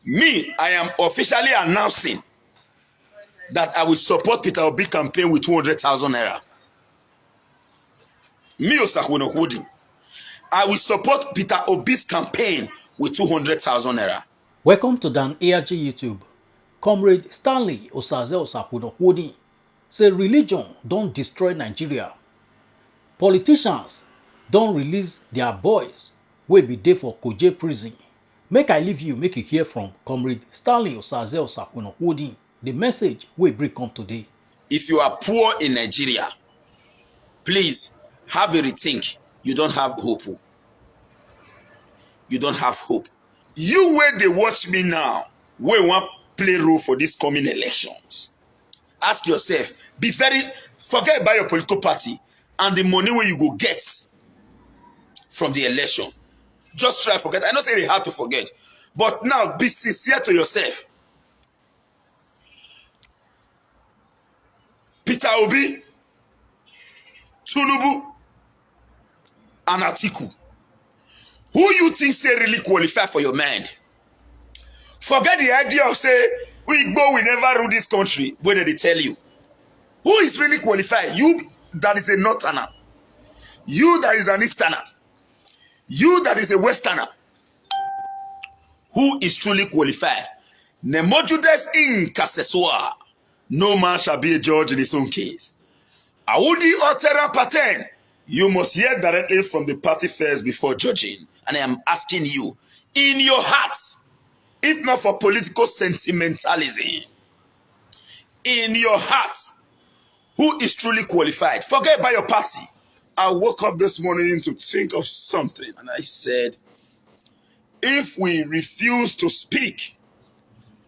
Me, I am officially announcing that I will support Peter Obi campaign with 200,000 naira. Me, Osazee, I will support Peter Obi's campaign with 200,000 naira. Welcome to Dan ARG YouTube. Comrade Stanley Osazee say religion don't destroy Nigeria. Politicians don't release their boys wey be dey for Kuje prison. Make I leave you, make you hear from Comrade Stanley Osazee, the message wey bring come today. If you are poor in Nigeria, please have a rethink. You don't have hope. You don't have hope. You where they watch me now, where want play role for these coming elections. Ask yourself, forget about your political party and the money where you go get from the election. Just try forget. I know say it's hard to forget, but now be sincere to yourself. Peter Obi, Tinubu, and Atiku. Who you think say really qualify for your mind? Forget the idea of say, we never rule this country. Where did they tell you? Who is really qualified? You that is a northerner. You that is an easterner. You that is a westerner. Who is truly qualified? Nemojudes in Kaseswa. No man shall be a judge in his own case. Audi Otera Paten. You must hear directly from the party first before judging. And I am asking you, in your heart, if not for political sentimentalism, in your heart, who is truly qualified? Forget about your party. I woke up this morning to think of something, and I said, if we refuse to speak,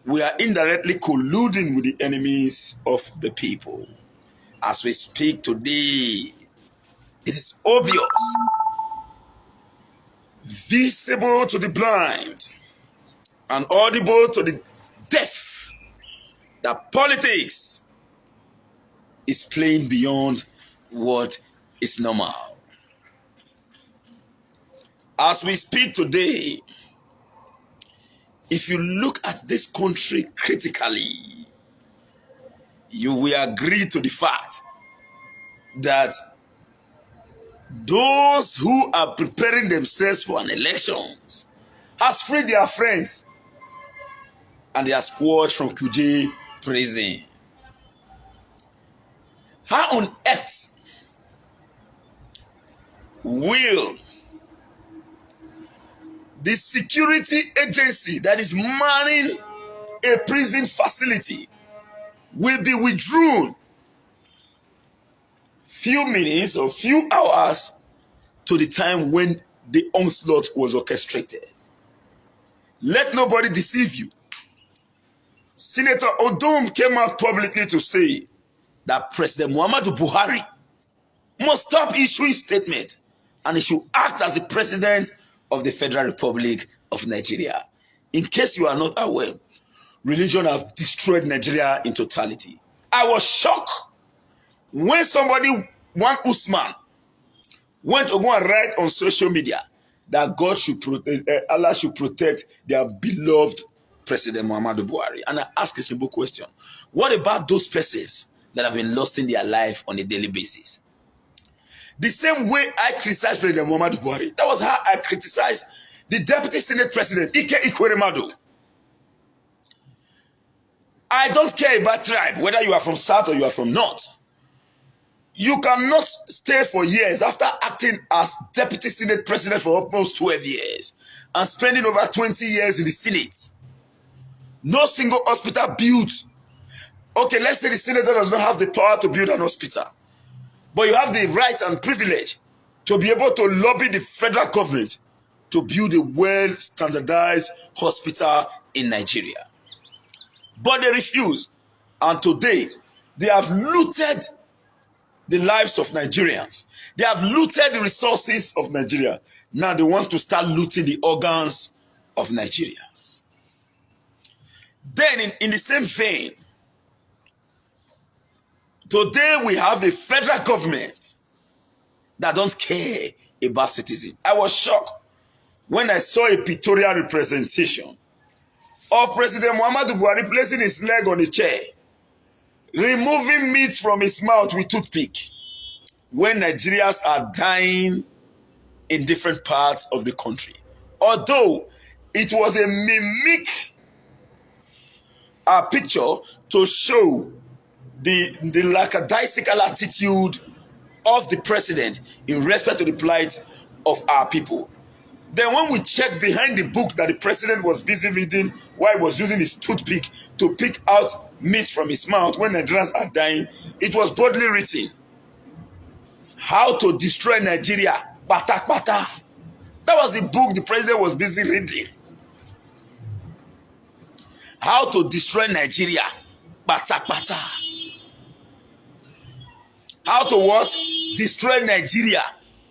we are indirectly colluding with the enemies of the people. As we speak today, it is obvious, visible to the blind, and audible to the deaf, that politics is playing beyond what is normal. As we speak today, if you look at this country critically, you will agree to the fact that those who are preparing themselves for an elections has freed their friends and they are squashed from Kuje prison. How on earth will the security agency that is manning a prison facility will be withdrawn few minutes or few hours to the time when the onslaught was orchestrated? Let nobody deceive you. Senator Odom came out publicly to say that President Muhammadu Buhari must stop issuing statements and he should act as the president of the Federal Republic of Nigeria. In case you are not aware, religion has destroyed Nigeria in totality. I was shocked when somebody, one Usman, went to go and write on social media that Allah should protect their beloved President Muhammadu Buhari. And I ask a simple question. What about those persons that have been lost in their life on a daily basis? The same way I criticized President Muhammadu Buhari, that was how I criticized the Deputy Senate President, Ike Ikweremadu. I don't care about tribe, whether you are from South or you are from North. You cannot stay for years after acting as Deputy Senate President for almost 12 years and spending over 20 years in the Senate. No single hospital built. Okay, let's say the senator does not have the power to build an hospital, but you have the right and privilege to be able to lobby the federal government to build a well-standardized hospital in Nigeria. But they refuse. And today, they have looted the lives of Nigerians. They have looted the resources of Nigeria. Now they want to start looting the organs of Nigerians. Then in the same vein, today we have a federal government that don't care about citizens. I was shocked when I saw a pictorial representation of President Muhammadu Buhari placing his leg on a chair, removing meat from his mouth with toothpick, when Nigerians are dying in different parts of the country. Although it was a mimic picture to show the lackadaisical attitude of the president in respect to the plight of our people. Then when we check behind the book that the president was busy reading while he was using his toothpick to pick out meat from his mouth when Nigerians are dying, it was boldly written, How to Destroy Nigeria, Pata Pata. That was the book the president was busy reading. How to Destroy Nigeria, Pata Pata. How to what? Destroy Nigeria,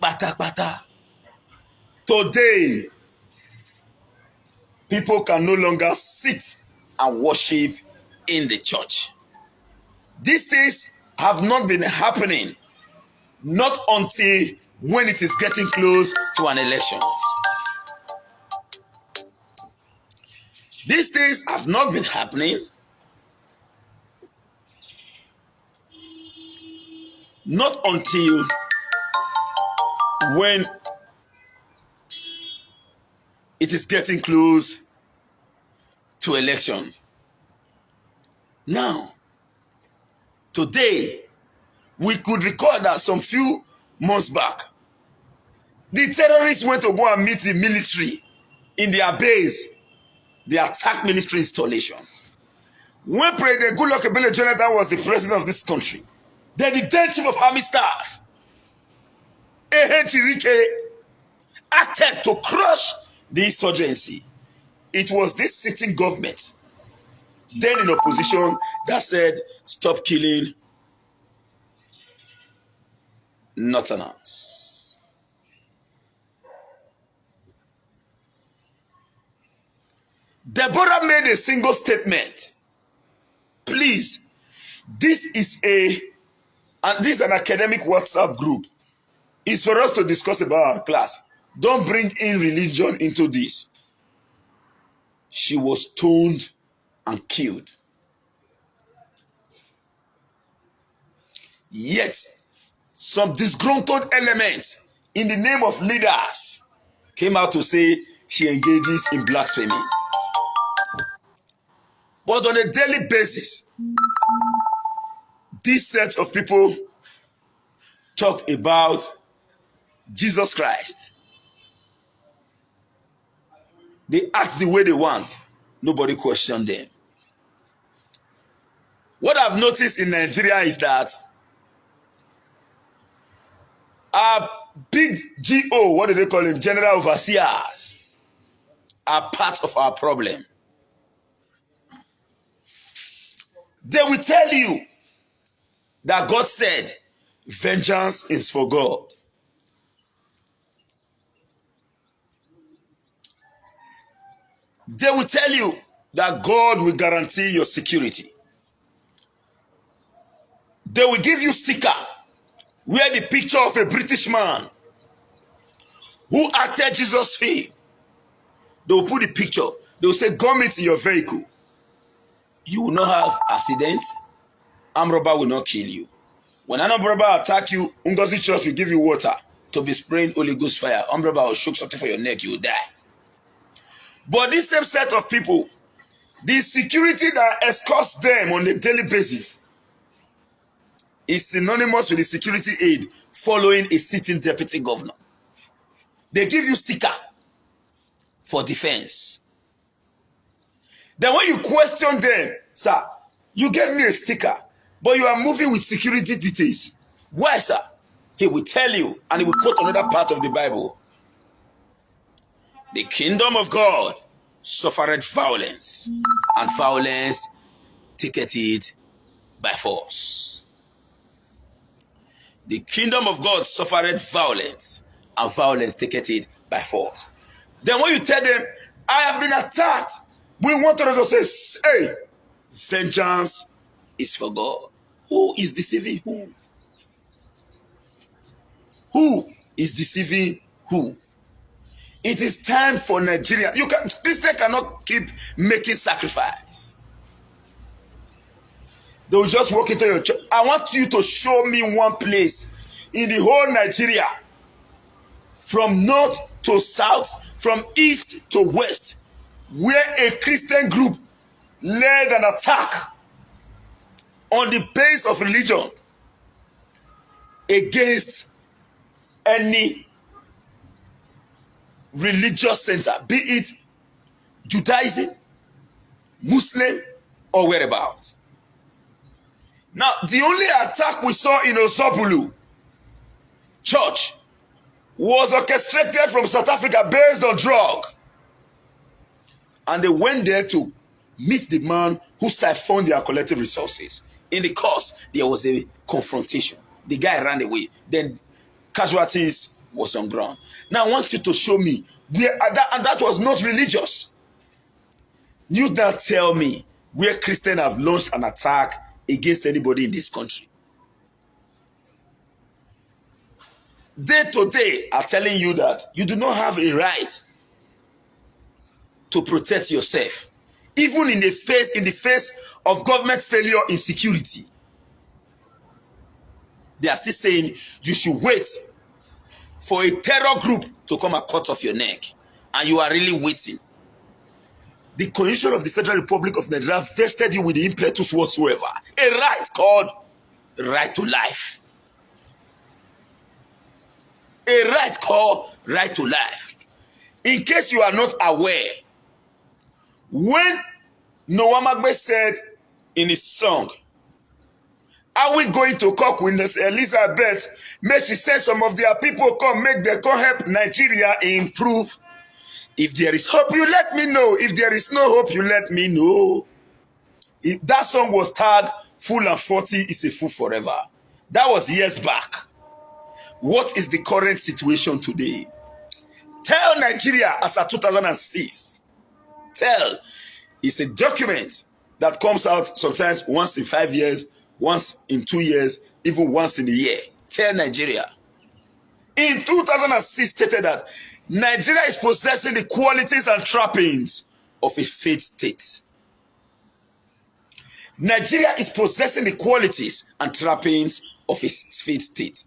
Pata Pata. Today, people can no longer sit and worship in the church. These things have not been happening, not until when it is getting close to an election. These things have not been happening, not until when it is getting close to election. Now, today, we could recall that some few months back, the terrorists went to go and meet the military in their base. They attacked military installation. When President Goodluck Ebele Jonathan was the president of this country, then the then chief of army staff, Chirike, acted to crush the insurgency. It was this sitting government, then in opposition, that said, stop killing Northerners. Deborah made a single statement. Please, this is an academic WhatsApp group. It's for us to discuss about our class. Don't bring in religion into this. She was stoned and killed. Yet, some disgruntled elements in the name of leaders came out to say she engages in blasphemy. But on a daily basis, this set of people talk about Jesus Christ. They act the way they want. Nobody questioned them. What I've noticed in Nigeria is that our big GO, what do they call him? General overseers, are part of our problem. They will tell you that God said, vengeance is for God. They will tell you that God will guarantee your security. They will give you sticker where the picture of a British man who acted Jesus' film. They will put the picture. They will say, come into your vehicle. You will not have accidents. Armed robber will not kill you. When an armed robber attack you, Ngozi Church will give you water to be spraying Holy Ghost fire. Armed robber will shook something for your neck, you will die. But this same set of people, the security that escorts them on a daily basis is synonymous with the security aid following a sitting deputy governor. They give you sticker for defense. Then when you question them, sir, you gave me a sticker, but you are moving with security details. Why, sir? He will tell you, and he will quote another part of the Bible. The kingdom of God suffered violence, and violence ticketed by force. The kingdom of God suffered violence, and violence ticketed by force. Then when you tell them, I have been attacked, we want to say, hey, vengeance is for God. Who is deceiving who? Who is deceiving who? It is time for Nigeria. Christians cannot keep making sacrifice. They will just walk into your church. I want you to show me one place in the whole Nigeria, from north to south, from east to west, where a Christian group led an attack on the base of religion against any religious center, be it Judaism, Muslim, or whereabouts. Now, the only attack we saw in Osazee church was orchestrated from South Africa based on drug. And they went there to meet the man who siphoned their collective resources. In the course, there was a confrontation. The guy ran away. Then casualties was on ground. Now I want you to show me where, and that was not religious. You now tell me where Christians have launched an attack against anybody in this country. Day to day are telling you that you do not have a right to protect yourself, even in the face of government failure in security. They are still saying you should wait for a terror group to come and cut off your neck, and you are really waiting. The Constitution of the Federal Republic of Nigeria vested you with the impetus whatsoever, a right called right to life. A right called right to life. In case you are not aware, when Noah Magbe said in his song, "Are we going to cook with Elizabeth? May she send some of their people come, make them come help Nigeria improve. If there is hope, you let me know. If there is no hope, you let me know." If that song was tagged "Fool and 40 is a fool forever." That was years back. What is the current situation today? Tell Nigeria as of 2006. Tell. It's a document that comes out sometimes once in 5 years, once in 2 years, even once in a year. Tell Nigeria. In 2006 stated that Nigeria is possessing the qualities and trappings of a failed state. Nigeria is possessing the qualities and trappings of a failed state.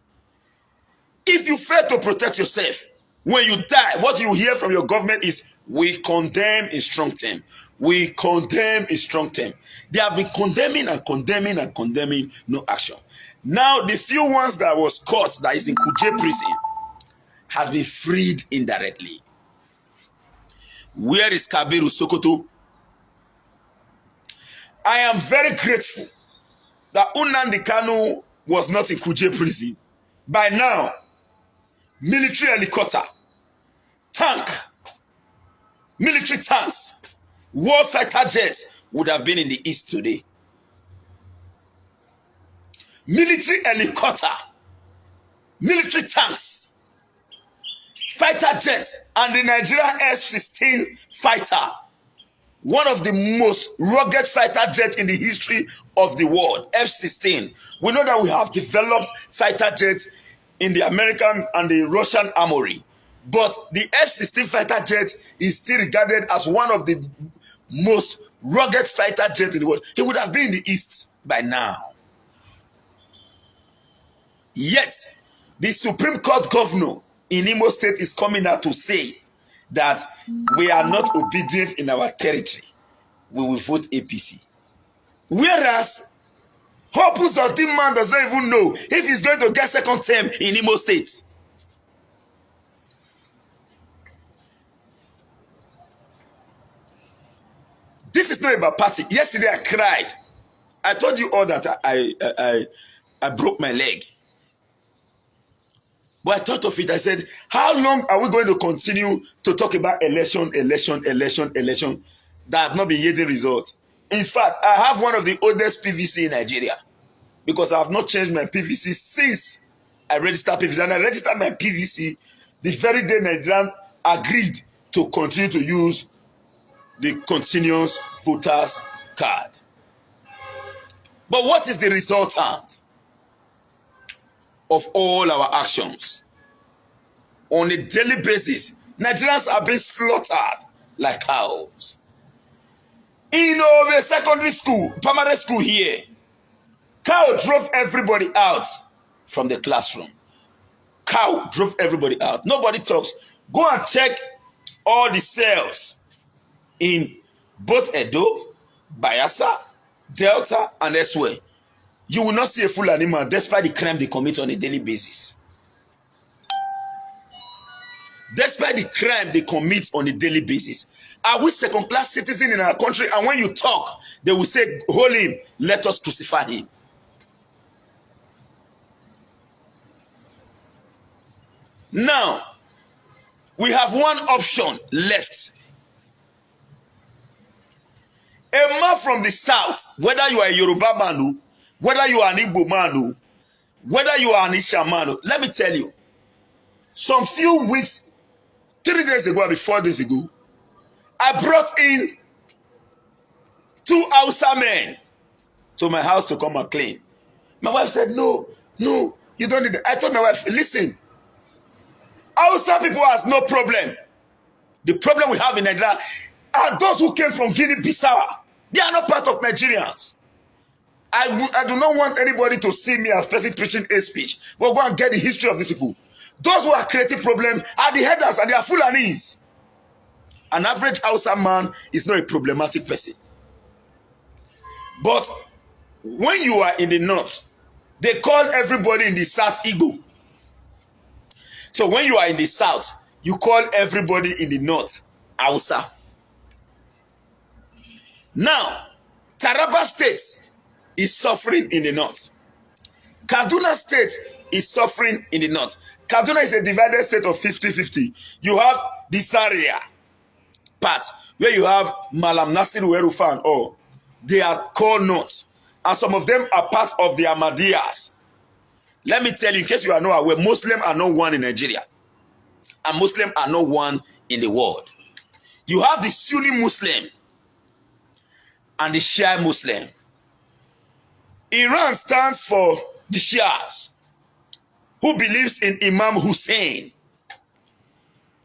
If you fail to protect yourself, when you die, what you hear from your government is, "We condemn in strong term. We condemn in strong term." They have been condemning and condemning and condemning, no action. Now, the few ones that was caught, that is in Kuje prison, has been freed indirectly. Where is Kabiru Sokoto? I am very grateful that Nnamdi Kanu was not in Kuje prison. By now, military helicopter, tank, military tanks, war fighter jets would have been in the east today. Military helicopter, military tanks, fighter jets, and the Nigeria F-16 fighter, one of the most rugged fighter jets in the history of the world, F-16. We know that we have developed fighter jets in the American and the Russian armory, but the F-16 fighter jet is still regarded as one of the most rugged fighter jets in the world. He would have been in the east by now. Yet, the Supreme Court governor in Imo State is coming out to say that we are not obedient in our territory. We will vote APC. Whereas, Hope Uzodin man does not even know if he's going to get second term in Imo State. This is not about party. Yesterday I cried. I told you all that I broke my leg. But I thought of it. I said, how long are we going to continue to talk about election that have not been yielding results? In fact, I have one of the oldest PVC in Nigeria because I have not changed my PVC since I registered PVC. And I registered my PVC the very day Nigerian agreed to continue to use the continuous voters card. But what is the resultant of all our actions? On a daily basis, Nigerians are being slaughtered like cows. In the secondary school, primary school here, cow drove everybody out from the classroom. Cow drove everybody out. Nobody talks. Go and check all the cells in both Edo, Bayelsa, Delta, and elsewhere. You will not see a full animal despite the crime they commit on a daily basis. Despite the crime they commit on a daily basis. Are we second-class citizens in our country? And when you talk, they will say, hold him, let us crucify him. Now, we have one option left. A man from the south, whether you are a Yoruba man, whether you are an Igbo man, whether you are an Isha man, let me tell you, some few weeks, 3 days ago, or 4 days ago, I brought in 2 Hausa men to my house to come and clean. My wife said, no, you don't need it. I told my wife, listen, Hausa people has no problem. The problem we have in Nigeria are those who came from Guinea-Bissau. They are not part of Nigerians. I do not want anybody to see me as person preaching a speech. But go and get the history of these people. Those who are creating problems are the headers and they are Fulanis. An average Hausa man is not a problematic person. But when you are in the north, they call everybody in the south Igbo. So when you are in the south, you call everybody in the north Hausa. Now, Taraba State is suffering in the north. Kaduna State is suffering in the north. Kaduna is a divided state of 50-50. You have the Zaria part, where you have Malam Nasiru Erufan, or they are called north. And some of them are part of the Ahmadiyas. Let me tell you, in case you are not aware, Muslims are not one in Nigeria. And Muslims are not one in the world. You have the Sunni Muslim and the Shia Muslim. Iran stands for the Shias, who believes in Imam Hussein.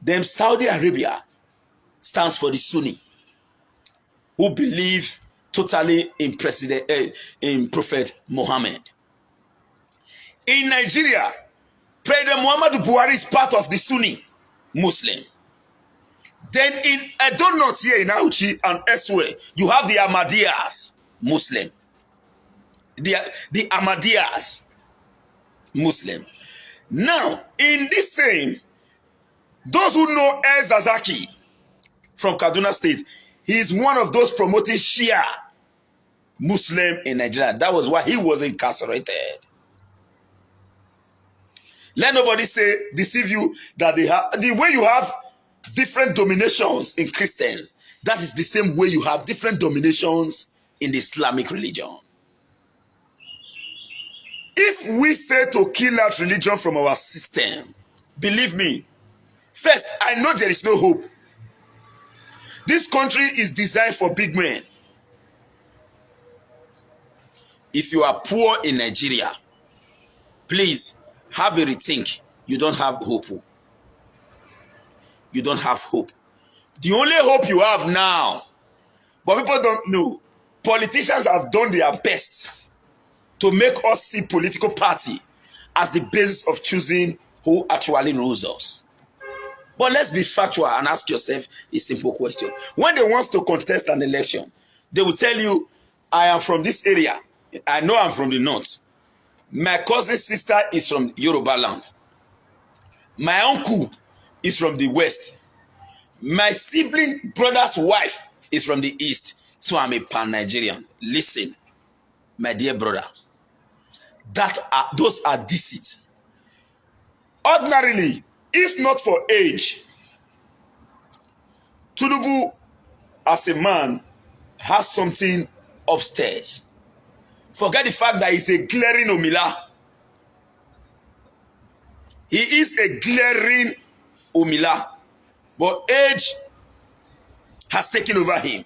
Then Saudi Arabia stands for the Sunni, who believes totally in Prophet Muhammad. In Nigeria, President Muhammadu Buhari is part of the Sunni Muslim. Then in Edo North here in Auchi and elsewhere, you have the Ahmadiyas Muslim. The Ahmadiyas Muslim. Now, in this same, those who know El Zazaki from Kaduna State, he is one of those promoting Shia Muslim in Nigeria. That was why he was incarcerated. Let nobody deceive you that they have the way you have different dominations in Christian. That is the same way you have different dominations in the Islamic religion. If we fail to kill out religion from our system, believe me, first, I know there is no hope. This country is designed for big men. If you are poor in Nigeria, please have a rethink. You don't have hope. You don't have hope. The only hope you have now, but people don't know, politicians have done their best to make us see political party as the basis of choosing who actually rules us. But let's be factual and ask yourself a simple question. When they want to contest an election, they will tell you, I am from this area. I know I'm from the north. My cousin's sister is from Yoruba land. My uncle is from the west. My sibling brother's wife is from the east. So I'm a pan-Nigerian. Listen, my dear brother, those are deceit. Ordinarily, if not for age, Tinubu as a man has something upstairs. Forget the fact that he's a glaring Omila. He is a glaring Omila. But age has taken over him.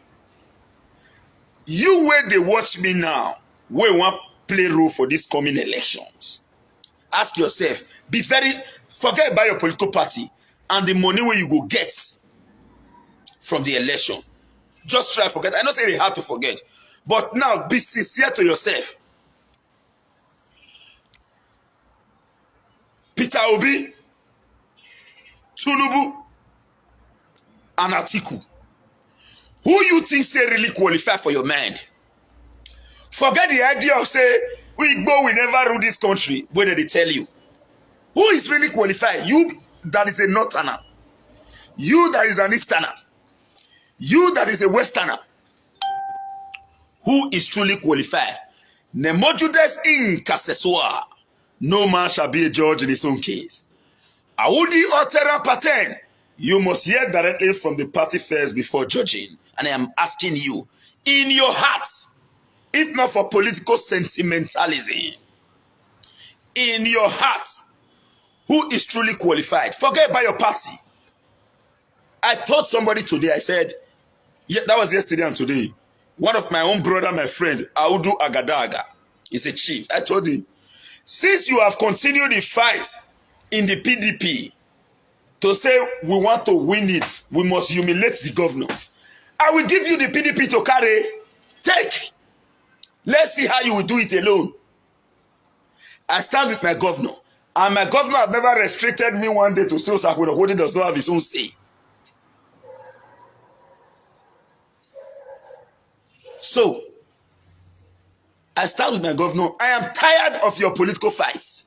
You where they watch me now, where want play role for these coming elections. Ask yourself, forget about your political party. and the money where you go get from the election. Just try forget. I know say it's hard to forget, but now be sincere to yourself. Peter Obi, Tinubu, and Atiku. Who you think say really qualify for your mind? Forget the idea of say we never rule this country. What did they tell you? Who is really qualified? You that is a northerner. You that is an easterner. You that is a westerner. Who is truly qualified? Nemojudes in Kasesua. No man shall be a judge in his own case. Audi Otera Paten. You must hear directly from the party first before judging. And I am asking you, in your heart, if not for political sentimentalism, in your heart, who is truly qualified? Forget about your party. I told somebody today, I said, yeah, that was yesterday and today. One of my own brother, my friend, Audu Agadaga, is a chief. I told him, since you have continued the fight in the PDP to say we want to win it, we must humiliate the governor. I will give you the PDP to carry. Take. Let's see how you will do it alone. I stand with my governor. And my governor has never restricted me one day to say Osazee does not have his own say. So, I stand with my governor. I am tired of your political fights.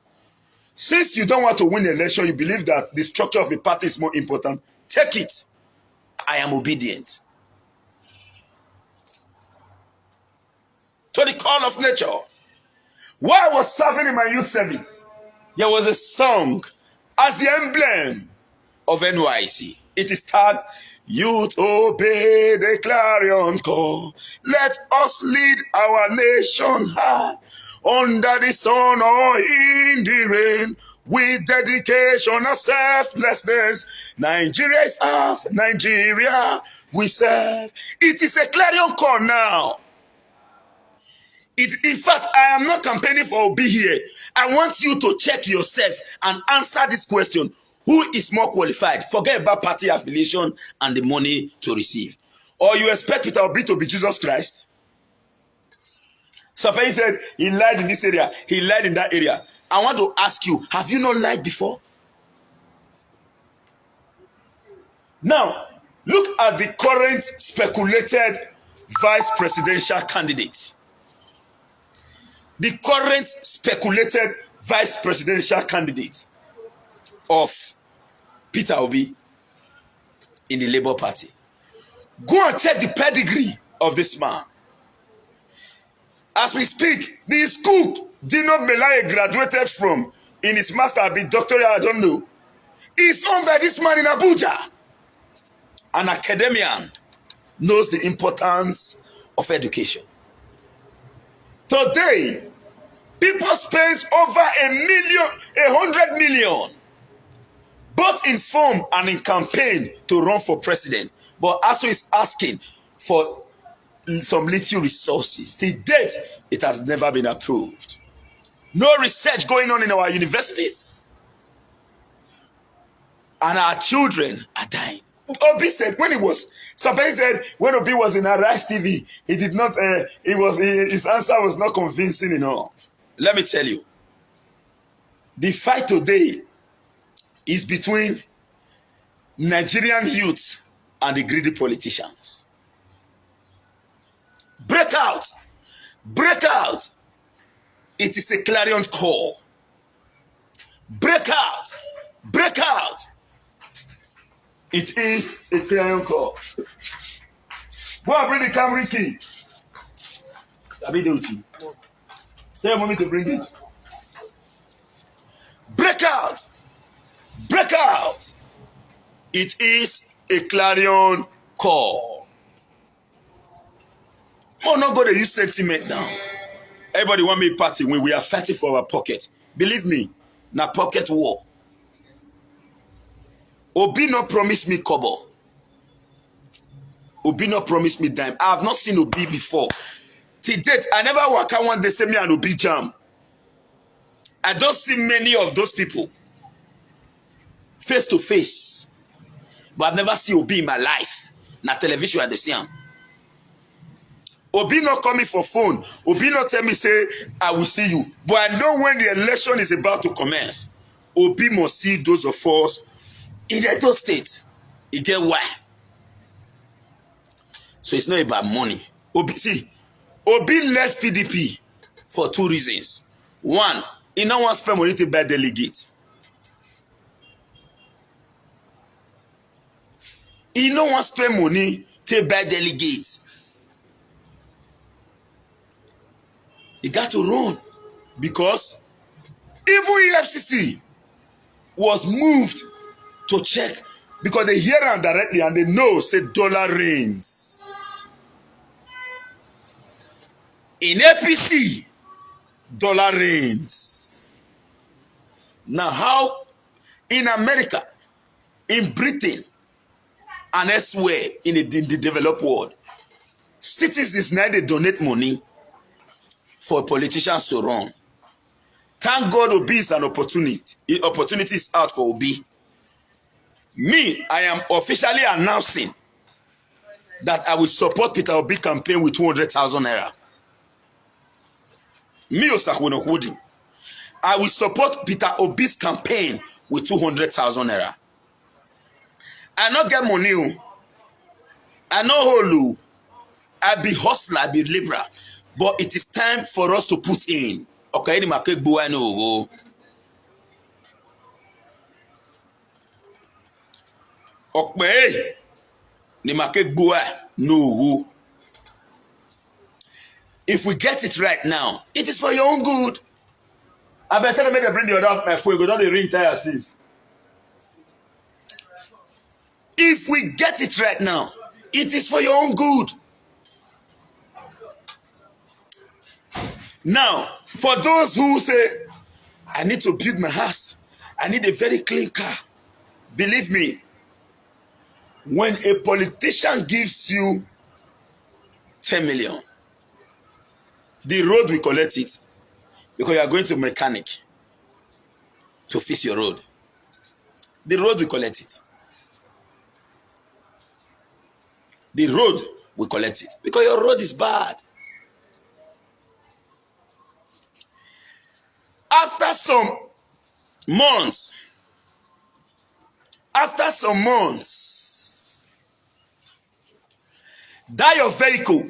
Since you don't want to win the election, you believe that the structure of the party is more important. Take it. I am obedient to the call of nature. While I was serving in my youth service, there was a song as the emblem of NYC. It is tagged, Youth Obey the Clarion Call. Let us lead our nation high, under the sun or in the rain, with dedication and selflessness. Nigeria is us, Nigeria we serve. It is a clarion call now. In fact, I am not campaigning for Obi here. I want you to check yourself and answer this question. Who is more qualified? Forget about party affiliation and the money to receive. Or you expect Peter Obi to be Jesus Christ? Somebody said he lied in this area, he lied in that area. I want to ask you, have you not lied before? Now, look at the current speculated vice presidential candidate. The current speculated vice presidential candidate of Peter Obi in the Labour Party. Go and check the pedigree of this man. As we speak, the school Dino Belay graduated from in his master, be doctorate, I don't know, is owned by this man in Abuja. An academician knows the importance of education. Today, people spend over 100 million, both in form and in campaign to run for president, but also is asking for some little resources. To date, it has never been approved. No research going on in our universities. And our children are dying. Obi said when somebody said when Obi was in Arise TV, he did not, his answer was not convincing enough. Let me tell you, the fight today is between Nigerian youth and the greedy politicians. Break out! Break out! It is a clarion call. Break out! Break out! It is a clarion call. Go and bring the Camry key. Tell mommy to bring it. Break out! Break out! It is a clarion call. Oh, not go to use sentiment now. Everybody want me party when we are fighting for our pocket. Believe me, na pocket war. Obi not promised me kobo. Obi not promised me dime. I have not seen Obi before. Till date, I never walk out one day say me and Obi jam. I don't see many of those people face to face. but I've never seen Obi in my life. Na television I dey see am. Obi not call me for phone. Obi not tell me say I will see you. But I know when the election is about to commence, Obi must see those of us in Edo State. You get why? So it's not about money. Obi left PDP for two reasons. One, he don't want to spend money to buy delegates. He don't want to spend money to buy delegates. He got to run because even EFCC was moved to check because they hear him directly and they know say dollar reigns. In APC, dollar reigns. Now how in America, in Britain, and elsewhere in the developed world, citizens now they donate money for politicians to run. Thank God Obi is an opportunity. Opportunity is out for Obi. Me, I am officially announcing that I will support Peter Obi campaign with 200,000 naira. Me, Osazee, I will support Peter Obi's campaign with 200,000 naira. I not get money. I no holu. I be hustler, I be liberal. But it is time for us to put in. Okay, the market boy no. Okay, the market boy no. If we get it right now, it is for your own good. I better make them bring the other my phone. Go down the ring tire since. If we get it right now, it is for your own good. Now, for those who say, I need to build my house, I need a very clean car. Believe me, when a politician gives you 10 million, the road will collect it because you are going to mechanic to fix your road. The road will collect it. The road will collect it because your road is bad. After some months, that your vehicle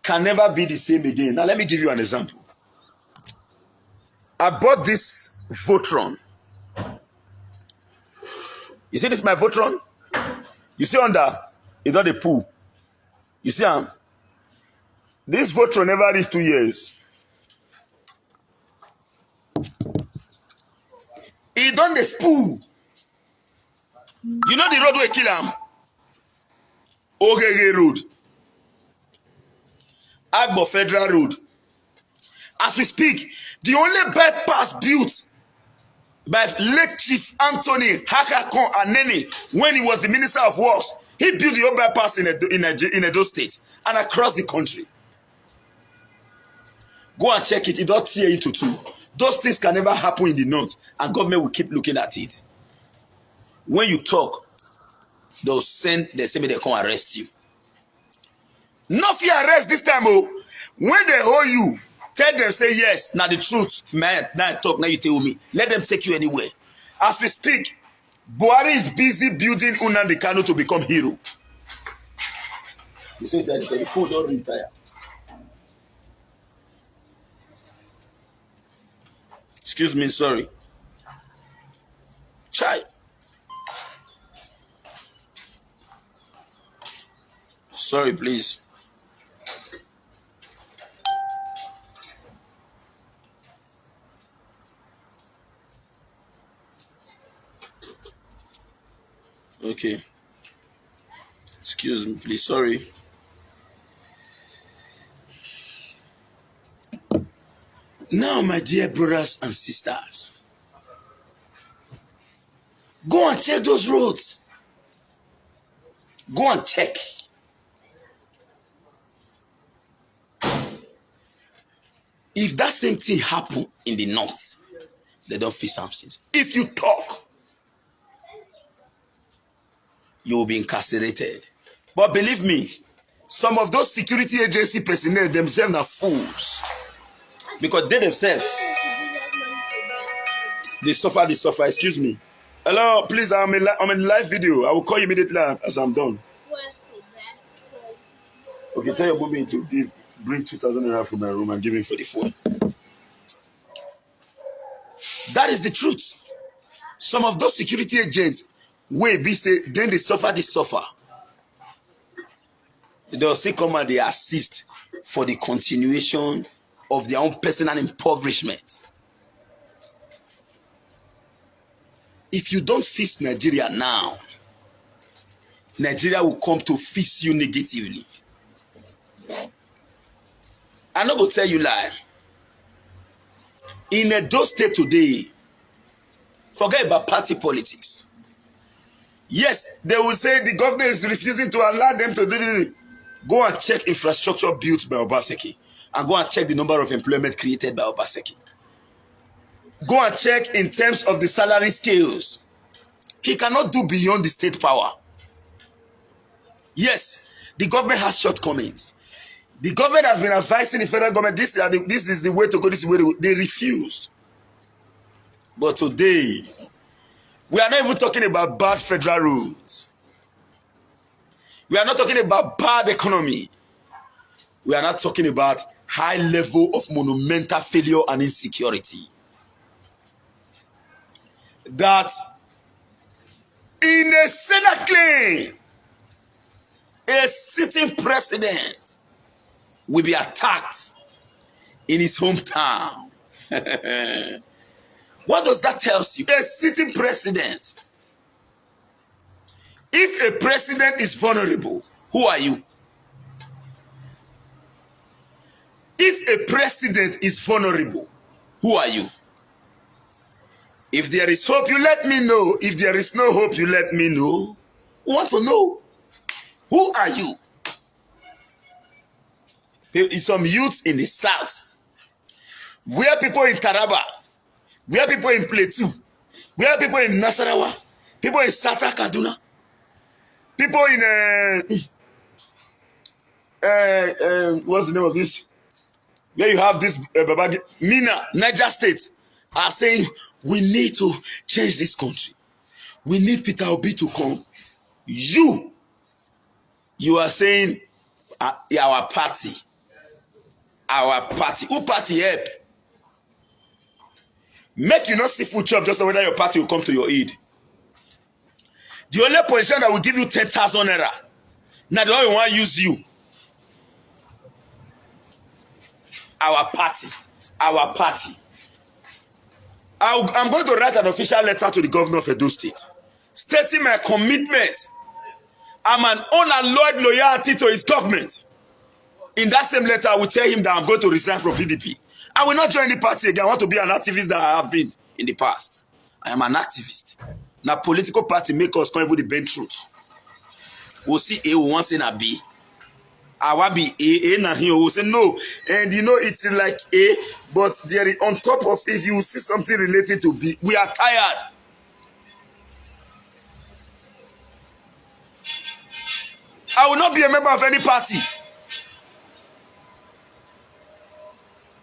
can never be the same again. Now let me give you an example. I bought this Votron. You see this my Votron? You see under, it's not a pool. You see this Votron never reached 2 years. He done the spool. You know the road where kill him? Ogege Road. Agbo Federal Road. As we speak, the only bypass built by late Chief Anthony Hakakon Anene when he was the Minister of Works, he built the old bypass in Edo State and across the country. Go and check it. It don't tear into two. Those things can never happen in the north, and government will keep looking at it. When you talk, they say they come arrest you. Not fear arrest this time, oh. When they hold you, tell them, say yes, now the truth, man, now I talk, now you tell me. Let them take you anywhere. As we speak, Buhari is busy building Nnamdi Kanu to become hero. You say the phone don't retire. Excuse me, sorry. Chai. Sorry, please. Okay. Excuse me, please. Sorry. Now, my dear brothers and sisters, go and check those roads. Go and check. If that same thing happen in the north, they don't feel something. If you talk, you will be incarcerated. But believe me, some of those security agency personnel themselves are fools. Because they themselves, they suffer, excuse me. Hello, please, I'm in live video. I will call you immediately as I'm done. Okay, tell your mommy to bring 2,000 naira from my room and give him for the phone. That is the truth. Some of those security agents, then they suffer. They'll say come and they assist for the continuation of their own personal impoverishment. If you don't fix Nigeria now, Nigeria will come to fix you negatively. I'm not going to tell you lie. In Edo State today, forget about party politics. Yes, they will say the government is refusing to allow them to do it. Go and check infrastructure built by Osazee, and go and check the number of employment created by Osazee. Go and check in terms of the salary scales. He cannot do beyond the state power. Yes, the government has shortcomings. The government has been advising the federal government, this is the way to go, this is the way to go. They refused. But today, we are not even talking about bad federal roads. We are not talking about bad economy. We are not talking about high level of monumental failure and insecurity. That in a Senate claim, a sitting president will be attacked in his hometown. What does that tell you? A sitting president. If a president is vulnerable, who are you? If a president is vulnerable, who are you? If there is hope, you let me know. If there is no hope, you let me know. We want to know. Who are you? Some youths in the south, where people in Taraba, where people in Plateau, where people in Nasarawa, people in Sata Kaduna, people in what's the name of this? Where you have this Mina, Niger State, are saying we need to change this country. We need Peter Obi to come. You are saying our party. Who party help? Make you not see food chop just whether your party will come to your aid. The only politician that will give you 10,000 naira, now the only one use you. Our party. I'm going to write an official letter to the governor of Edo State, stating my commitment. I'm an unalloyed loyalty to his government. In that same letter, I will tell him that I'm going to resign from PDP. I will not join the party again. I want to be an activist that I have been in the past. I am an activist. Now, political party make us come with the bent truth. We'll see A, we want to say na B. I will be A na here. We'll say no. And you know, it's like A, but there is, on top of it, you will see something related to B. We are tired. I will not be a member of any party.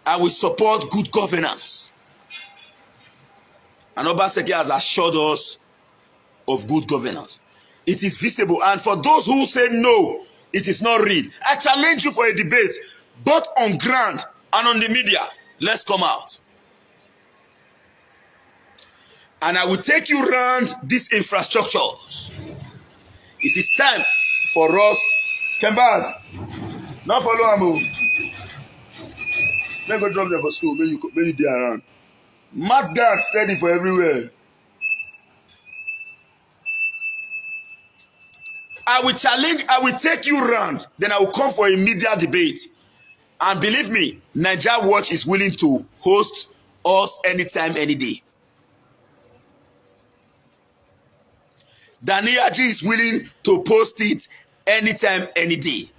I will support good governance. And Osazee has assured us of good governance. It is visible. And for those who say no, it is not real, I challenge you for a debate, both on ground and on the media. Let's come out. And I will take you around these infrastructures. It is time for us. Kembas, not follow Amu. Let me go drop them for school. Maybe you be around. Mad guard steady for everywhere. I will challenge, I will take you around. Then I will come for a media debate. And believe me, Nigeria Watch is willing to host us anytime, any day. Naira is willing to post it anytime, any day.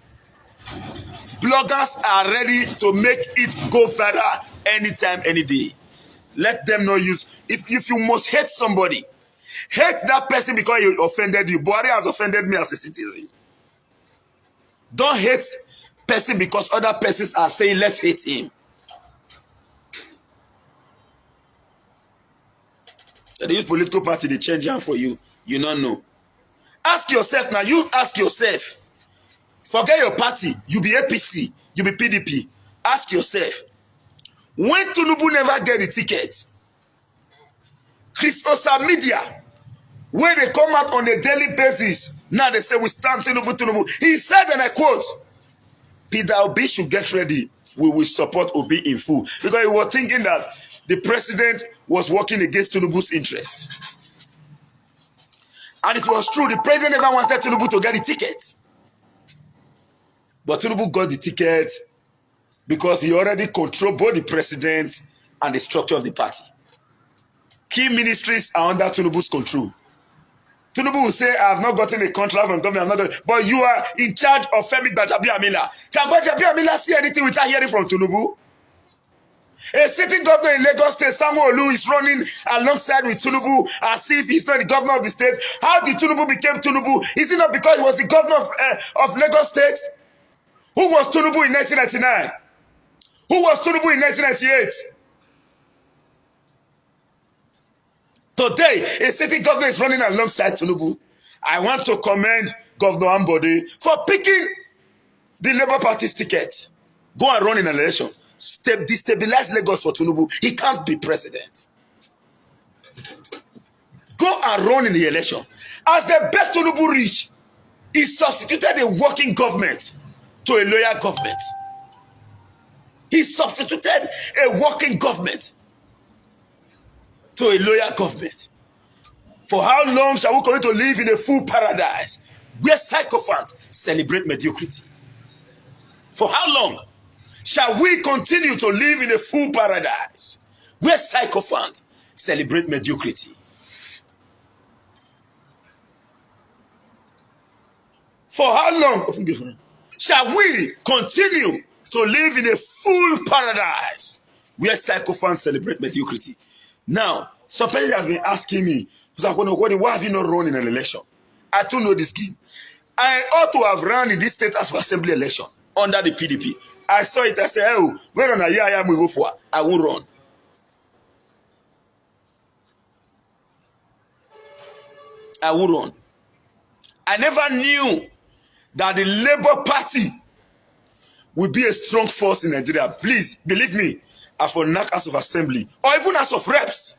Bloggers are ready to make it go viral anytime, any day. Let them not use. If you must hate somebody, Hate that person because he offended you. Buhari has offended me as a citizen. Don't hate person because other persons are saying let's hate him. They use political party, they change them for you. You don't know. Ask yourself now. You ask yourself. Forget your party. You be APC. You be PDP. Ask yourself. When Tinubu never get the ticket, Chris Osazee, when they come out on a daily basis, now they say we stand Tinubu. He said, and I quote, Peter Obi should get ready. We will support Obi in full. Because he was thinking that the president was working against Tinubu's interest. And it was true. The president never wanted Tinubu to get the ticket. But Tinubu got the ticket because he already controlled both the president and the structure of the party. Key ministries are under Tinubu's control. Tinubu will say, I have not gotten a contract from government, but you are in charge of Femi Gbajabiamila. Can Gbajabiamila see anything without hearing from Tinubu? A sitting governor in Lagos State, Samuel Olu, is running alongside with Tinubu as if he's not the governor of the state. How did Tinubu become Tinubu? Is it not because he was the governor of Lagos State? Who was Tinubu in 1999? Who was Tinubu in 1998? Today, a sitting governor is running alongside Tinubu. I want to commend Governor Ambode for picking the Labour Party's ticket. Go and run in an election. Destabilize Lagos for Tinubu. He can't be president. Go and run in the election. As the best Tinubu reach, he substituted a working government to a loyal government. He substituted a working government to a loyal government. For how long shall we continue to live in a full paradise where sycophants celebrate mediocrity? For how long shall we continue to live in a full paradise where sycophants celebrate mediocrity? For how long shall we continue to live in a full paradise where sycophants celebrate mediocrity? Now, some person has been asking me, why have you not run in an election? I don't know this game. I ought to have run in this state as for assembly election under the PDP. I saw it. I said, oh, when on a year I am we go for, I won't run. I won't run. I never knew that the Labour Party would be a strong force in Nigeria. Please, believe me, I for knock House of Assembly or even House of Reps.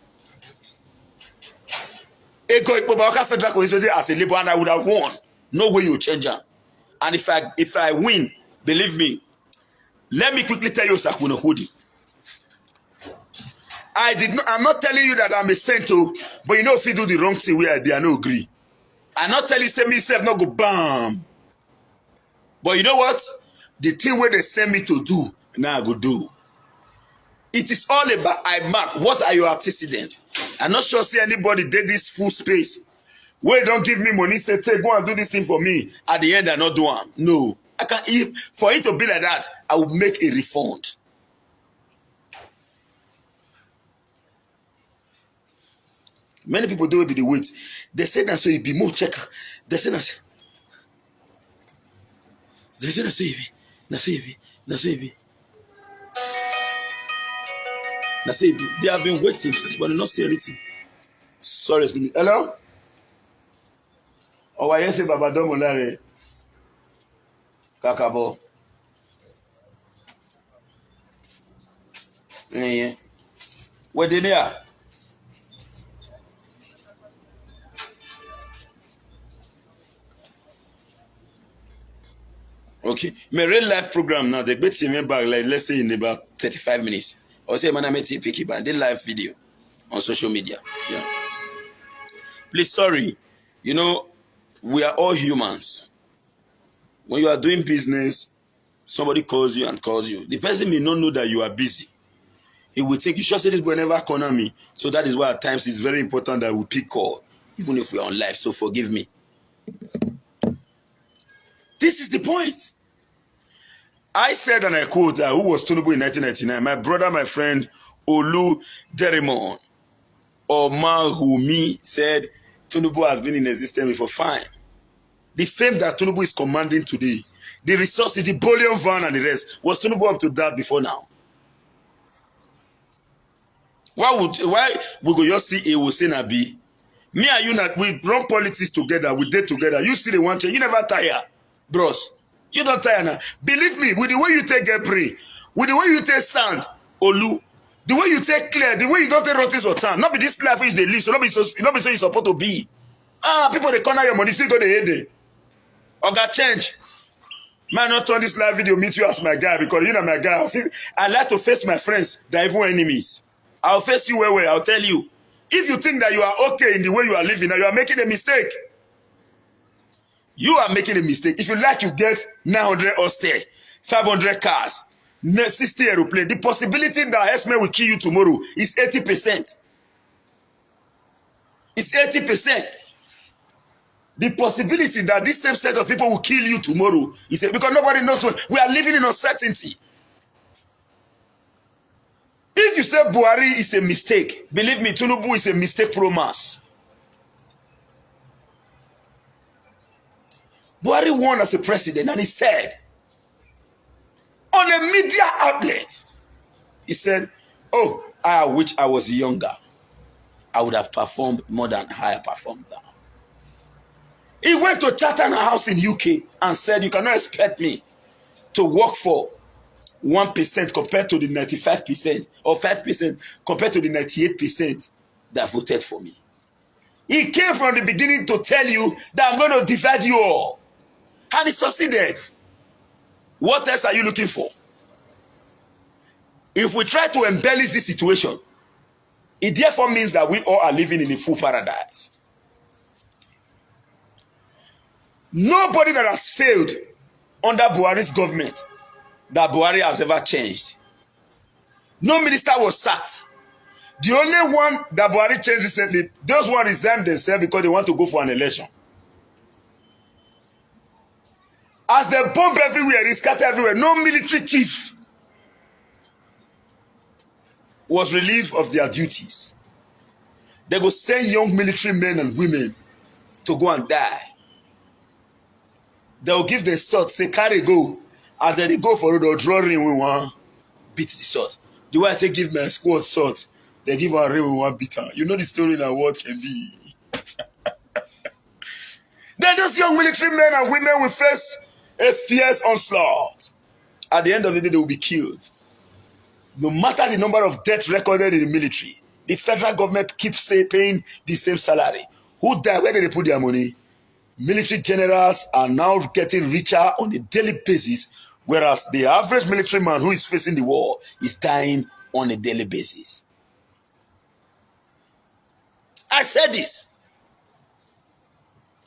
Federal constituency as a Labour, and I would have won. No way you change them. And if I win, believe me, let me quickly tell you, Sakuno Hudi. I'm not telling you that I'm a saint, but you know if you do the wrong thing where they are no agree. I'm not telling you say me self not go bam. But you know what? The thing where they send me to do, now I go do. It is all about I mark. What are your antecedents? I'm not sure see anybody did this full space. Where don't give me money, say, take, go and do this thing for me. At the end, I not do one. No. I can't, for it to be like that, I will make a refund. Many people do it with the weight. They say that so you be more checker. They say that. They say that so you be. They have been waiting, but they not say anything. Sorry, excuse me. Hello? Oh, I say Baba Domolare. Kakabo. Yeah. Where did they are? Okay. My real life program now, they bet me back, like, let's say in about 35 minutes. Or say, man, I'm picky band, they live video on social media. Yeah. Please, sorry. You know, we are all humans. When you are doing business, somebody calls you and calls you. The person may not know that you are busy. He will think, you should say this boy never corner me. So that is why at times it's very important that we pick call, even if we are on live. So forgive me. This is the point. I said, and I quote, who was Tinubu in 1999? My brother, my friend, Olu Derimon, or Mahumi said, Tinubu has been in existence before, fine. The fame that Tinubu is commanding today, the resources, the bullion van and the rest, was Tinubu up to that before now? Why we go just see A will say na B? Me and you, we run politics together, we date together. You see the one change, you never tire, bros. You don't tire now. Believe me, with the way you take get pray, with the way you take sound, Olu, the way you take clear, the way you don't take rotis or town, not be this life which they live, so not be so you supposed to be. People they corner your money, still go the head there. Oga change. Man, not turn this live video, meet you as my guy, because you know my guy. I like to face my friends, the evil enemies. I'll face you well, I'll tell you. If you think that you are okay in the way you are living, now you are making a mistake. You are making a mistake. If you like, you get 900 Oyster, 500 cars, 60 aeroplanes. The possibility that S-Men will kill you tomorrow is 80%. It's 80%. The possibility that this same set of people will kill you tomorrow is because nobody knows what we are living in uncertainty. If you say Buhari is a mistake, believe me, Tinubu is a mistake pro mass. Buhari won as a president and he said, on a media outlet, he said, oh, I wish I was younger. I would have performed more than how I performed now. He went to Chatham House in UK and said, you cannot expect me to work for 1% compared to the 95% or 5% compared to the 98% that voted for me. He came from the beginning to tell you that I'm going to divide you all. And he succeeded. What else are you looking for? If we try to embellish this situation, it therefore means that we all are living in a full paradise. Nobody that has failed under Buhari's government that Buhari has ever changed. No minister was sacked. The only one that Buhari changed recently, those one resigned themselves because they want to go for an election. As they bomb everywhere, they scatter everywhere, no military chief was relieved of their duties. They go send young military men and women to go and die. They will give the sword, say carry go. As they go for it, they'll draw ring with one, beat the sword. The way I say give my squad sword, they give one ring with one beater. You know the story now, what can be. Then those young military men and women will face a fierce onslaught. At the end of the day, they will be killed. No matter the number of deaths recorded in the military, the federal government keeps paying the same salary. Who died? Where did they put their money? Military generals are now getting richer on a daily basis, whereas the average military man who is facing the war is dying on a daily basis. I said this.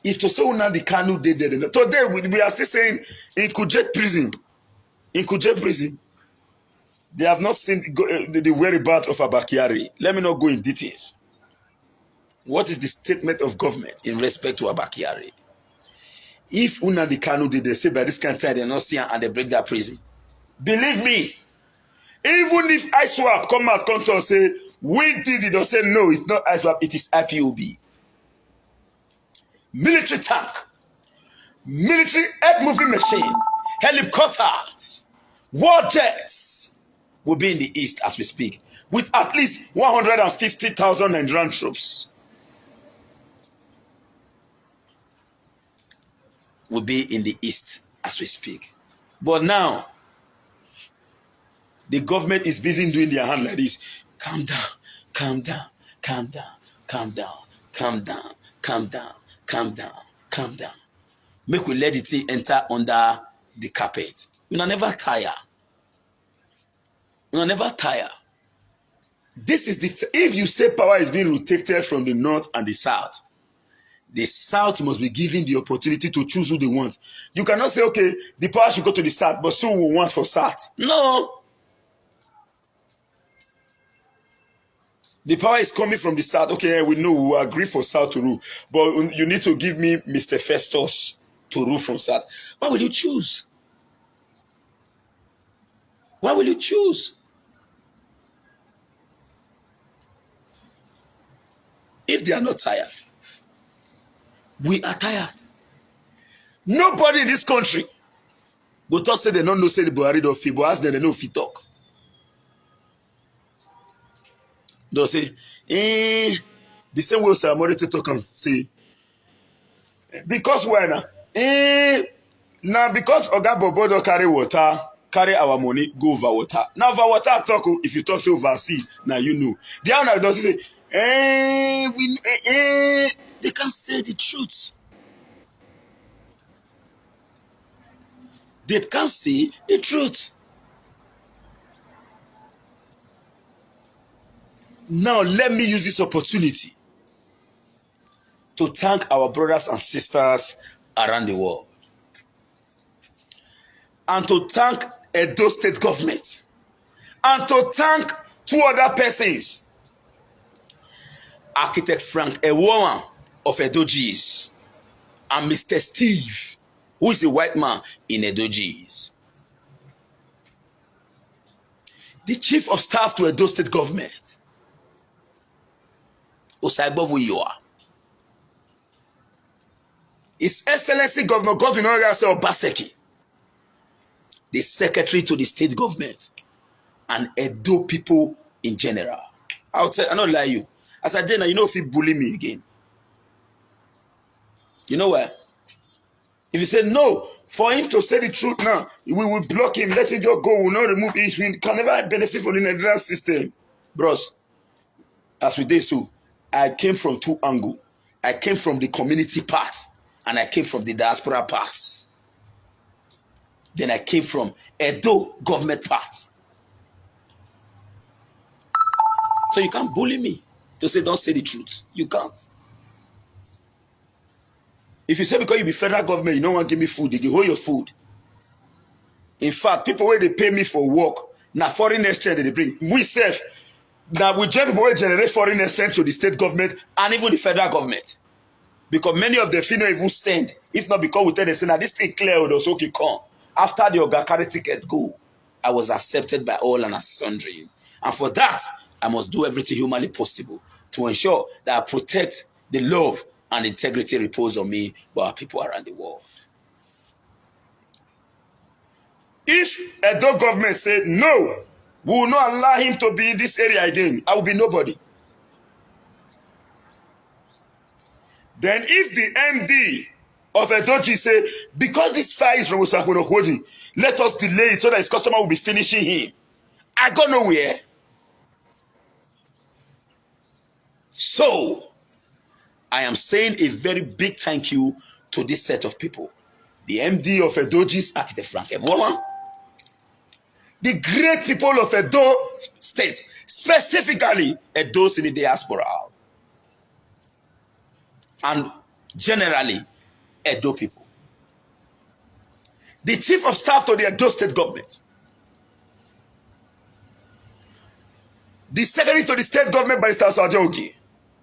If to say now the Kanu did today we are still saying in Kuje prison, they have not seen the whereabouts of Abakari. Let me not go in details. What is the statement of government in respect to Abakari? If Unadi Kanu did they say by this kind of time they're not seeing and they break that prison, believe me, even if ISWAP come out and say we did it, they'll say no, it's not ISWAP, it is IPOB. Military tank, military earth moving machine, helicopters, war jets will be in the east as we speak, with at least 150,000 Nigerian troops. Will be in the east as we speak. But now, the government is busy doing their hand like this. Calm down, calm down, calm down, calm down, calm down, calm down, calm down, calm down. Make we let the thing enter under the carpet. You never tire. You never tire. This is the if you say power is being rotated from the north and the south must be given the opportunity to choose who they want. You cannot say, okay, the power should go to the south, but soon we want for south. No. The power is coming from the south. Okay, we know we agree for south to rule, but you need to give me Mr. Festus to rule from south. Why will you choose? Why will you choose? If they are not tired, We are tired. Nobody in this country will talk say they don't know say the Buhari don't fit, but ask them they know if he talk. They'll say, the same way Samori to talk and say, because why now? Now because Oga Bobo don't carry water, carry our money, go over water. Now over water talk, if you talk so oversee, now you know. The other does say, they can't say the truth. They can't say the truth. Now let me use this opportunity to thank our brothers and sisters around the world. And to thank Edo State government. And to thank two other persons. Architect Frank Ewoan of Edo G's and Mr. Steve, who is a white man in Edo G's. The chief of staff to Edo State government, Osazee, His Excellency Governor Godwin Obaseki, the secretary to the state government, and Edo people in general. I don't lie you. As I did now, you know if he bully me again. You know what? If you say no, for him to say the truth now, we will block him, let him just go, we will not remove it. We can never benefit from the Nigerian system. Bros, as we did so, I came from two angles. I came from the community part, and I came from the diaspora part. Then I came from Edo government part. So you can't bully me to say don't say the truth. You can't. If you say because you be federal government, you don't want to give me food, they give hold your food. In fact, people where they pay me for work, now foreign exchange they bring. We self, now we generate foreign exchange to the state government and even the federal government. Because many of them feel not even send. If not because we tell them, say, now this thing clear with us, okay, come. After the Oga carry ticket go, I was accepted by all and sundry. And for that, I must do everything humanly possible to ensure that I protect the love and integrity repose on me by our people around the world. If Edo government said, no, we will not allow him to be in this area again, I will be nobody. Then if the MD of Edoji say, because this fire is from Osazee, let us delay it so that his customer will be finishing him. I go nowhere. So, I am saying a very big thank you to this set of people. The MD of Edoji's Architect Frank Ewoan, the great people of Edo State, specifically Edos in the diaspora, and generally Edo people. The chief of staff to the Edo State government, the secretary to the state government, Barrister Osazee,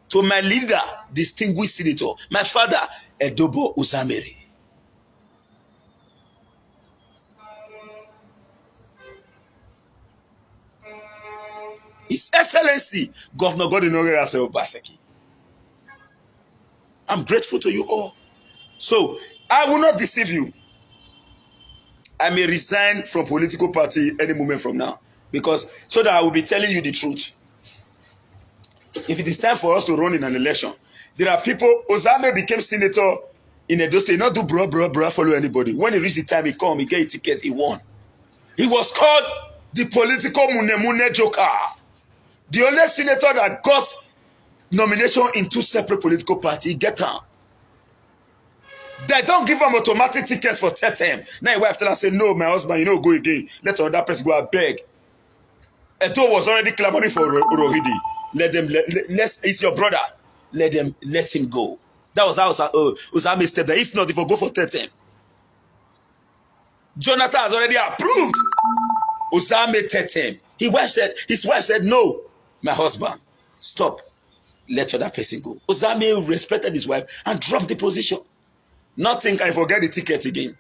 to my leader, distinguished senator, my father, Edobo Usamere. His Excellency, Governor Godwin Obaseki. I'm grateful to you all. So, I will not deceive you. I may resign from political party any moment from now. Because, so that I will be telling you the truth. If it is time for us to run in an election, there are people, Osazee became senator in Edo State, not do bro, follow anybody. When he reached the time, he come, he get a ticket, he won. He was called the political mune joker. The only senator that got nomination in two separate political parties, he get them. They don't give him automatic ticket for third term. Now your wife tell us, say, no, my husband, you know, go again. Let another person go and beg. Edo was already clamoring for Rohidi. It's your brother. Let him go. That was how Osazee stepped there. If not, if I go for third term. Jonathan has already approved Osazee third term. His wife said, no, my husband, stop. Let other person go. Osazee respected his wife and dropped the position. Nothing can forget the ticket again.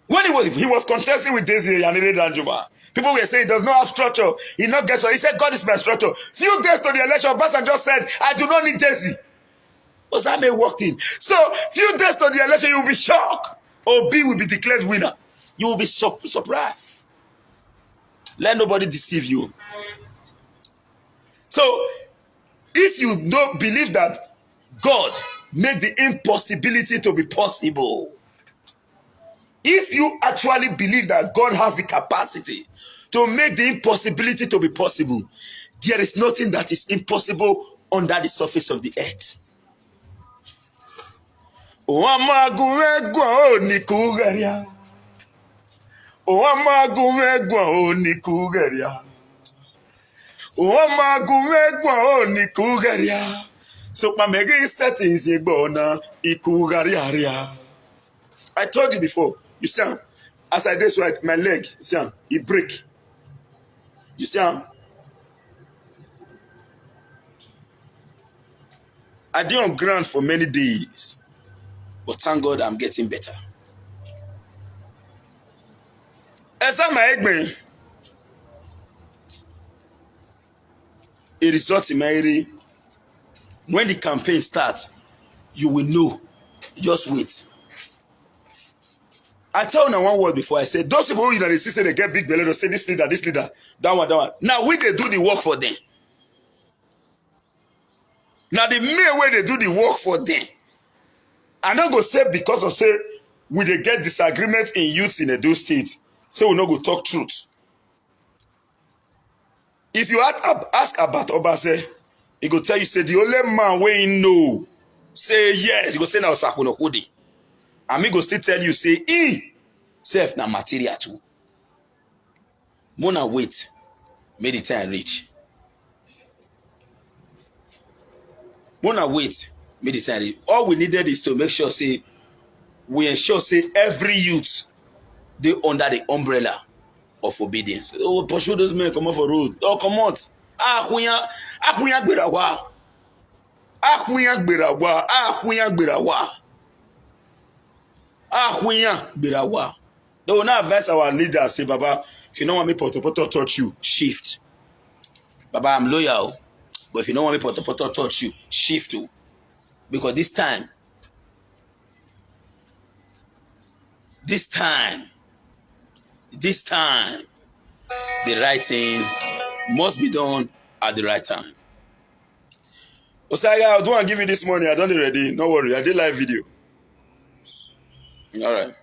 When he was contesting with Daisy and Danjuma, people were saying he does not have structure. He not get structure. He said, God is my structure. Few days to the election, Obasanjo said, I do not need Daisy. Osazee walked in. So, few days to the election, you will be shocked. Obi will be declared winner. You will be surprised. Let nobody deceive you. So, if you don't believe that God made the impossibility to be possible, if you actually believe that God has the capacity to make the impossibility to be possible, there is nothing that is impossible under the surface of the earth. So settings I told you before, you see, as I did so, my leg, see, it break. You see, I did on ground for many days, but thank God I'm getting better. As I'm my egg, it results in my when the campaign starts, you will know. Just wait. I tell you one word before I say, those people who they say they get big belly, they say this leader, that one, that one. Now we they do the work for them. Now the main way they do the work for them. I not go say because of say we they get disagreements in youths in Edo State, so we not go talk truth. If you ask about Obase, he go tell you say the only man wey he know say yes, he go say now Sakuno Hudi. And me go still tell you say he self na material too. Mona wait, make the time reach. Mona wait, make the time reach. All we needed is to make sure say we ensure say every youth they under the umbrella of obedience. Oh, pursue those men come off a road. Oh, come out. Akunya gberawa. Akunya gberawa. Akunya gberawa. Akunya gberawa. They will not advise our leaders say, Baba, if you don't want me poto touch you, shift. Baba, I'm loyal. But if you don't want me poto touch you, shift too. Because this time, the right thing must be done at the right time. Osazee, I don't give you this money. I done it already. No worry. I did live video. All right.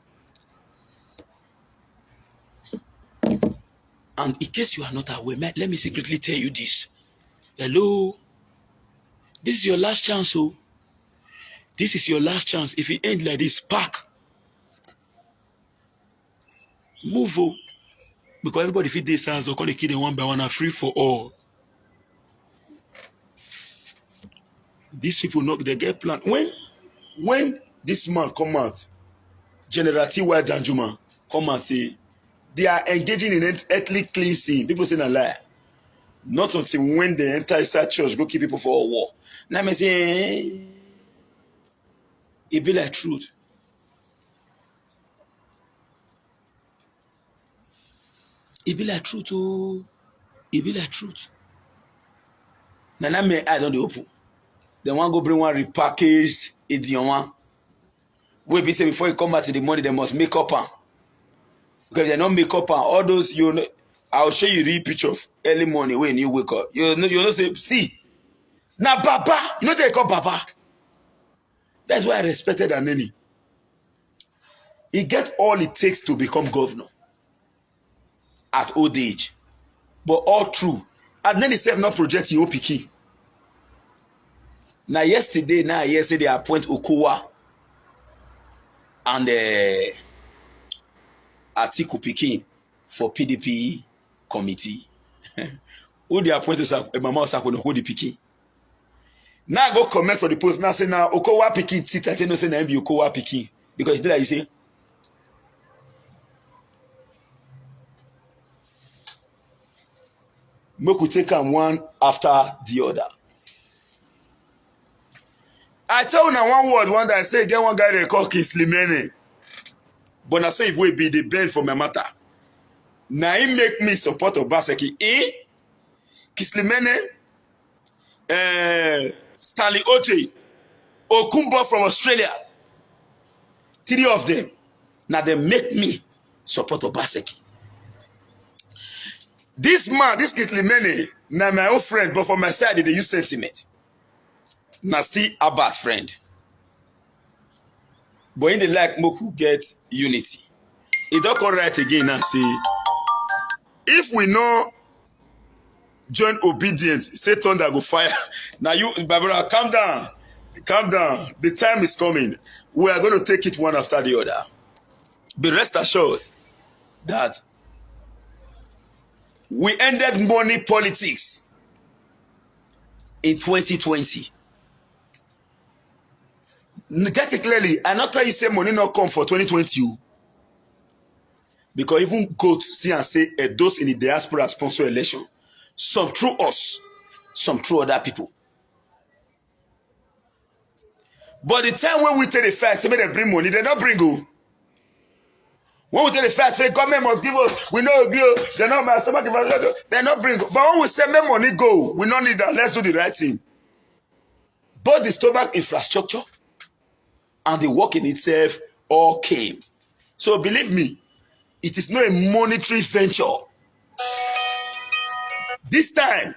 And in case you are not aware, let me secretly tell you this. Hello. This is your last chance. Oh. This is your last chance. If it ends like this, pack. Move. Oh. Because everybody feed their sons, they're going to kill them one by one, are free for all. These people know they get planned. When this man come out, General T.Y. Danjuma come out say they are engaging in ethnic cleansing. People say a lie. Not until when they enter inside church, go keep people for a war. Now I say, it be like truth. It be like truth, oh. It be like truth. Now me I don't open. They want go bring one repackaged idiom one. We be say before you come back to the money, they must make up on. Because they don't make up on all those you know. I'll show you real picture of early morning when you wake up. You know say, see. Now Baba, you know they call Baba. That's why I respected Aneni. He get all it takes to become governor at old age. But all true. Aneni self not project your OPK. Now yesterday they appoint Okowa and Atiku Pikin for PDP committee. Who they appoint to Mama Osakwe hold the Pikin. Now I go comment for the post. Now say now Okowa Pikin tit. I tell you say now be Okowa Pikin because it's like you say. Make we take them one after the other. I tell you now one word one day I say get one guy they call Kislimene. But I say it will be the bend for my matter. Now he make me support Obaseki. Kislimene, Stanley Oche, Okumbo from Australia. 3 of them. Now they make me support Obaseki. This man, this Kitlimene, now my own friend, but for my side, they use sentiment. Now still a bad friend. But in the like Moku get unity. It don't come right again and say, if we know join obedient, say thunder go fire. Now you, Barbara, calm down. Calm down. The time is coming. We are going to take it one after the other. Be rest assured that we ended money politics in 2020. Get it clearly. I not tell you say money not come for 2020. Because even go to see and say those in the diaspora sponsor election. Some through us, some through other people. But the time when we take the fact, say they bring money, they not bring you. When we take the fact, the government must give us, we know agree, they not my stomach, they not bring. But when we say make money go, we don't need that. Let's do the right thing. Both the stomach infrastructure and the work in itself all came. So believe me, it is not a monetary venture. This time,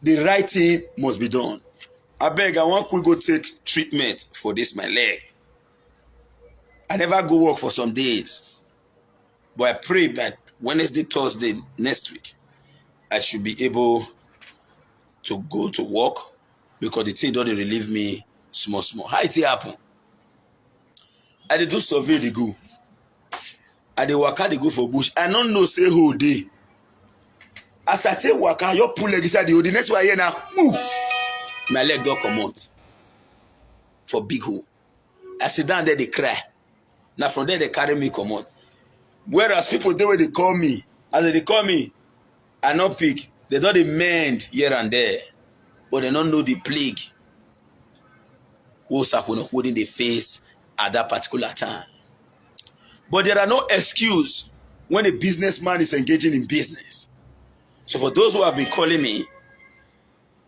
the right thing must be done. I beg, I want to go take treatment for this, my leg. I never go work for some days. But I pray that Wednesday, Thursday, next week, I should be able to go to work because the thing don't relieve me small. How it happen? I do survey the go. I dey waka dey go for bush. I don't know say whole day. As I take waka, you pull leg inside the hole. The next one here now, move. My leg don't come out for big hole. I sit down there, they cry. Now from there they carry me come out. Whereas people they where they call me, as they call me, I not pick. They don't mend here and there, but they don't know the plague. What's holding the face at that particular time. But there are no excuse when a businessman is engaging in business. So for those who have been calling me,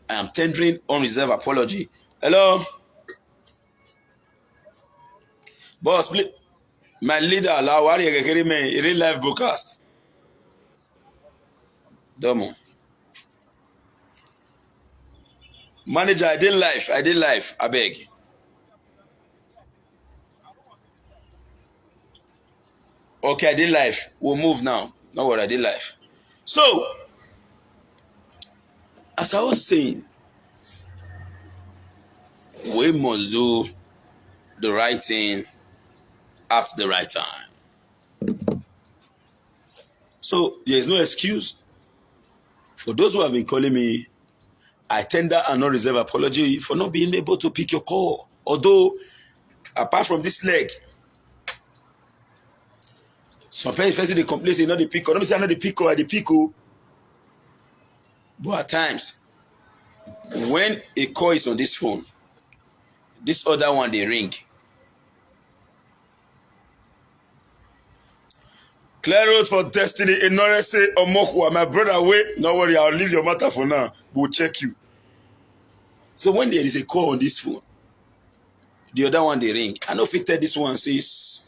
I am tendering unreserved apology. Hello? Boss, please. My leader, Lawari Egekerime, a real live broadcast. Domo. Manager, I did live, I beg. Okay, I did live. We'll move now. No worry, I did live. So, as I was saying, we must do the right thing at the right time. So, there is no excuse. For those who have been calling me, I tender an unreserved apology for not being able to pick your call. Although, apart from this leg, some person they complain say not the pick. Don't say I'm not the pick or the pick. But at times, when a call is on this phone, this other one they ring. Clear road for destiny. Inore say Omokwa, my brother, wait. No worry, I'll leave your matter for now. We'll check you. So when there is a call on this phone, the other one they ring. I know if you tell this one says,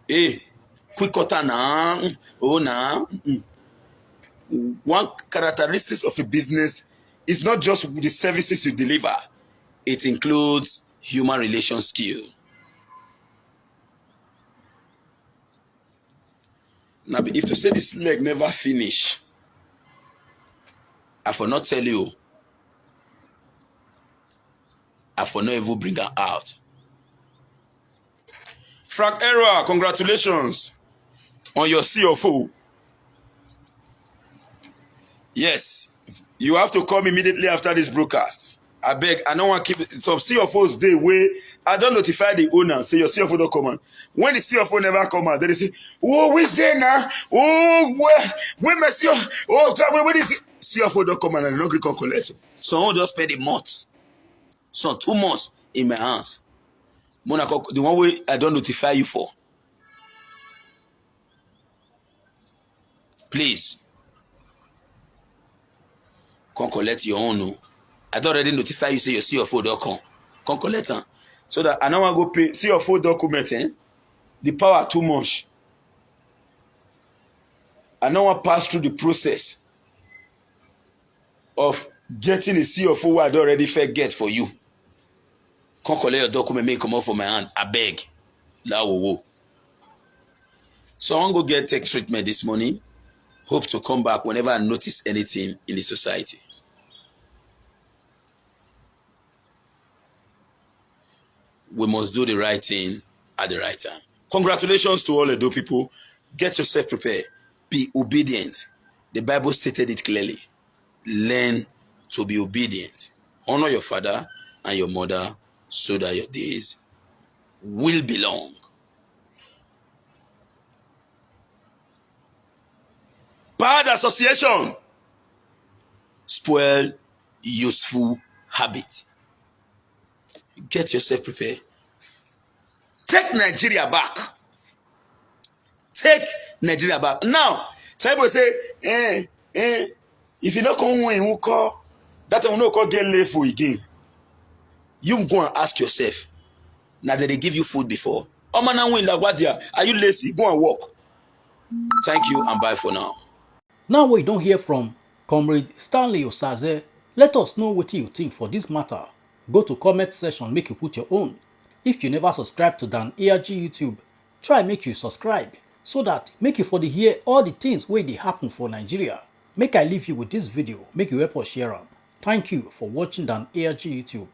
hey, quick cutter now. Oh now. One characteristic of a business is not just the services you deliver. It includes human relation skill. Now, if to say this leg never finish, I for not tell you, I for not even bring her out. Frank Era, congratulations on your CFO. Yes, you have to come immediately after this broadcast. I beg, I don't want to keep some CFOs day where I don't notify the owner, say your CFO don't come on. When the CFO never come out, then they say, oh, which day now? Oh, where my CFO? Oh, where is it? CFO don't come on and I don't go collect. Someone just spend a month. So 2 months in my hands. Monaco, the one way I don't notify you for. Please. Come collect your own. I don't already notify you say your CFO don't come collect am. So that I don't want to go pay CFO document, the power too much. I don't want to pass through the process of getting a CFO I don't already fair get for you. Come collect your document, make come out for my hand. I beg. La wo wo. So I want to go get tech treatment this morning. Hope to come back whenever I notice anything in the society. We must do the right thing at the right time. Congratulations to all Edo people. Get yourself prepared. Be obedient. The Bible stated it clearly. Learn to be obedient. Honor your father and your mother so that your days will be long. Bad association spoil useful habit. Get yourself prepared. Take Nigeria back. Take Nigeria back. Now, some people say, if you don't come when you call, that will not call get late for again. You go and ask yourself, now that they give you food before. Oh man, are you lazy? Go and walk. Thank you and bye for now. Now we don't hear from Comrade Stanley Osazee. Let us know what you think for this matter. Go to comment section, make you put your own. If you never subscribe to Dan ARG YouTube, try make you subscribe so that make you for the hear all the things where they happen for Nigeria. Make I leave you with this video, make you help us share them. Thank you for watching Dan ARG YouTube.